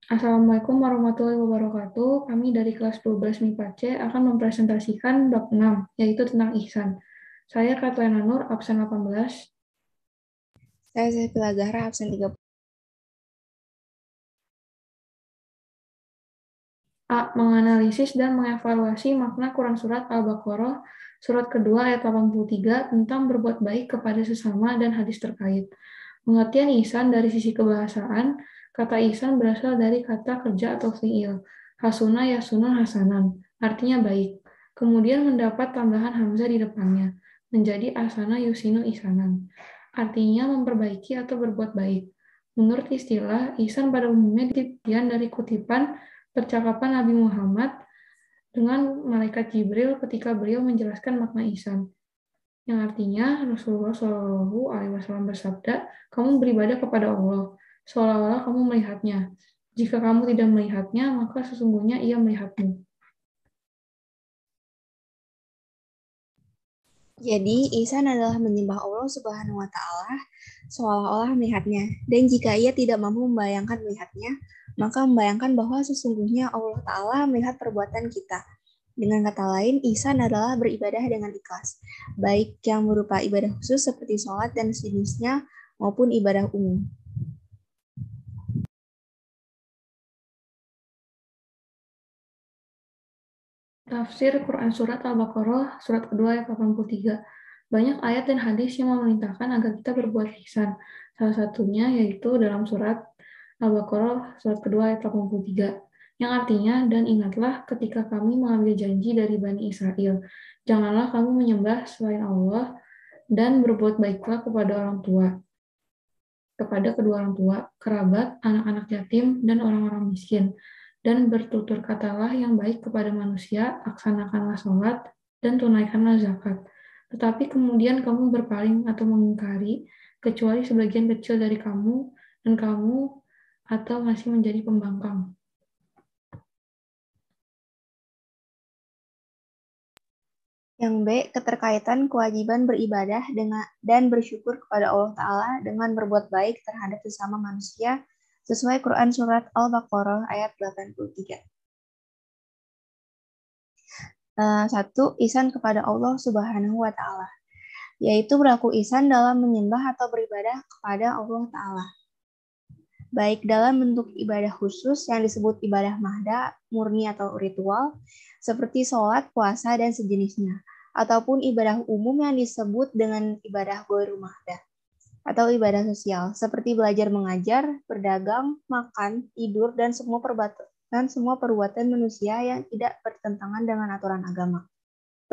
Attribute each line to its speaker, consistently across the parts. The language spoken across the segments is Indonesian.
Speaker 1: Assalamualaikum warahmatullahi wabarakatuh. Kami dari kelas 12 MIPA C akan mempresentasikan bab 6, yaitu tentang ihsan. Saya Katwena Nur, absen 18.
Speaker 2: Saya Sefila Zahra, absen 30.
Speaker 1: A. Menganalisis dan mengevaluasi makna Quran Surat Al-Baqarah, surat kedua ayat 83 tentang berbuat baik kepada sesama dan hadis terkait. Pengertian ihsan dari sisi kebahasaan, kata ihsan berasal dari kata kerja atau fiil. Hasuna yasunun hasanan, artinya baik. Kemudian mendapat tambahan hamzah di depannya, menjadi asana yusinu ihsanan. Artinya memperbaiki atau berbuat baik. Menurut istilah, ihsan pada umumnya ditiupkan dari kutipan percakapan Nabi Muhammad dengan malaikat Jibril ketika beliau menjelaskan makna ihsan, yang artinya Rasulullah Shallallahu Alaihi Wasallam bersabda, kamu beribadah kepada Allah seolah-olah kamu melihatnya. Jika kamu tidak melihatnya, maka sesungguhnya Ia melihatmu.
Speaker 2: Jadi, ihsan adalah menyembah Allah Subhanahu wa Ta'ala seolah-olah melihatnya. Dan jika ia tidak mampu membayangkan melihatnya, maka membayangkan bahwa sesungguhnya Allah Ta'ala melihat perbuatan kita. Dengan kata lain, ihsan adalah beribadah dengan ikhlas, baik yang berupa ibadah khusus seperti sholat dan sejenisnya, maupun ibadah umum.
Speaker 1: Tafsir Quran Surat Al-Baqarah, surat kedua ayat 83. Banyak ayat dan hadis yang memerintahkan agar kita berbuat ihsan. Salah satunya yaitu dalam surat Al-Baqarah, surat kedua ayat 83. Yang artinya, dan ingatlah ketika kami mengambil janji dari Bani Israel. Janganlah kamu menyembah selain Allah dan berbuat baiklah kepada orang tua, kepada kedua orang tua, kerabat, anak-anak yatim, dan orang-orang miskin. Dan bertutur katalah yang baik kepada manusia, laksanakanlah sholat, dan tunaikanlah zakat. Tetapi kemudian kamu berpaling atau mengingkari, kecuali sebagian kecil dari kamu, dan kamu atau masih menjadi pembangkang.
Speaker 2: Yang B, keterkaitan kewajiban beribadah dan bersyukur kepada Allah Ta'ala dengan berbuat baik terhadap sesama manusia sesuai Quran Surat Al-Baqarah ayat 83. Satu, ihsan kepada Allah Subhanahu wa Ta'ala, yaitu berlaku ihsan dalam menyembah atau beribadah kepada Allah Ta'ala, baik dalam bentuk ibadah khusus yang disebut ibadah mahda, murni atau ritual, seperti sholat, puasa, dan sejenisnya, ataupun ibadah umum yang disebut dengan ibadah ghairu mahda, atau ibadah sosial, seperti belajar mengajar, berdagang, makan, tidur, dan semua perbuatan manusia yang tidak bertentangan dengan aturan agama.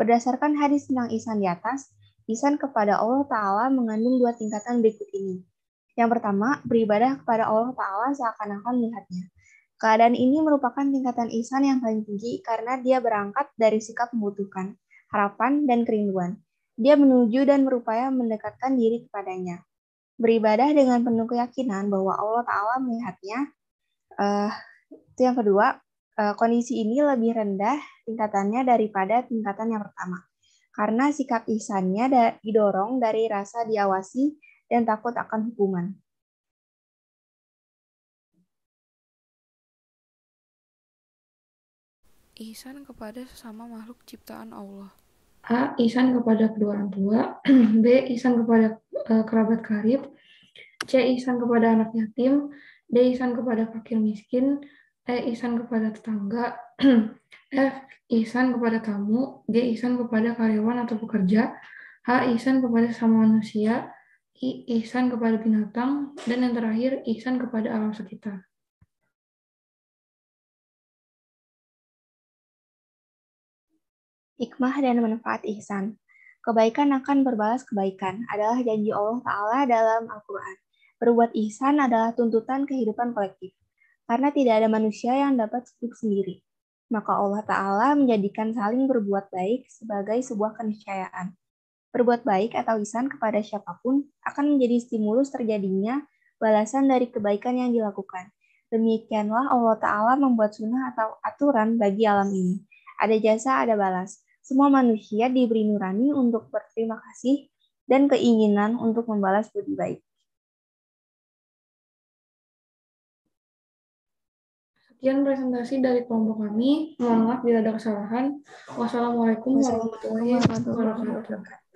Speaker 2: Berdasarkan hadis tentang ihsan di atas, ihsan kepada Allah Ta'ala mengandung dua tingkatan berikut ini. Yang pertama, beribadah kepada Allah Ta'ala seakan-akan melihatnya. Keadaan ini merupakan tingkatan ihsan yang paling tinggi karena dia berangkat dari sikap membutuhkan, harapan, dan kerinduan. Dia menuju dan berupaya mendekatkan diri kepadanya. Beribadah dengan penuh keyakinan bahwa Allah Ta'ala melihatnya. Itu yang kedua, kondisi ini lebih rendah tingkatannya daripada tingkatan yang pertama. Karena sikap ihsannya didorong dari rasa diawasi dan takut akan hukuman.
Speaker 3: Ihsan kepada sesama makhluk ciptaan Allah.
Speaker 1: A. Ihsan kepada kedua orang tua. B. Ihsan kepada kerabat karib. C. Ihsan kepada anak yatim. D. Ihsan kepada fakir miskin. E. Ihsan kepada tetangga. F. Ihsan kepada tamu. G. Ihsan kepada karyawan atau pekerja. H. Ihsan kepada sesama manusia. I. Ihsan kepada binatang. Dan yang terakhir, ihsan kepada alam sekitar.
Speaker 2: Hikmah dan manfaat ihsan. Kebaikan akan berbalas kebaikan adalah janji Allah Ta'ala dalam Al-Quran. Berbuat ihsan adalah tuntutan kehidupan kolektif, karena tidak ada manusia yang dapat hidup sendiri. Maka Allah Ta'ala menjadikan saling berbuat baik sebagai sebuah keniscayaan. Berbuat baik atau ihsan kepada siapapun akan menjadi stimulus terjadinya balasan dari kebaikan yang dilakukan. Demikianlah Allah Ta'ala membuat sunnah atau aturan bagi alam ini. Ada jasa, ada balas. Semua manusia diberi nurani untuk berterima kasih dan keinginan untuk membalas budi baik.
Speaker 1: Sekian presentasi dari kelompok kami. Mohon maaf bila ada kesalahan. Wassalamualaikum warahmatullahi wabarakatuh.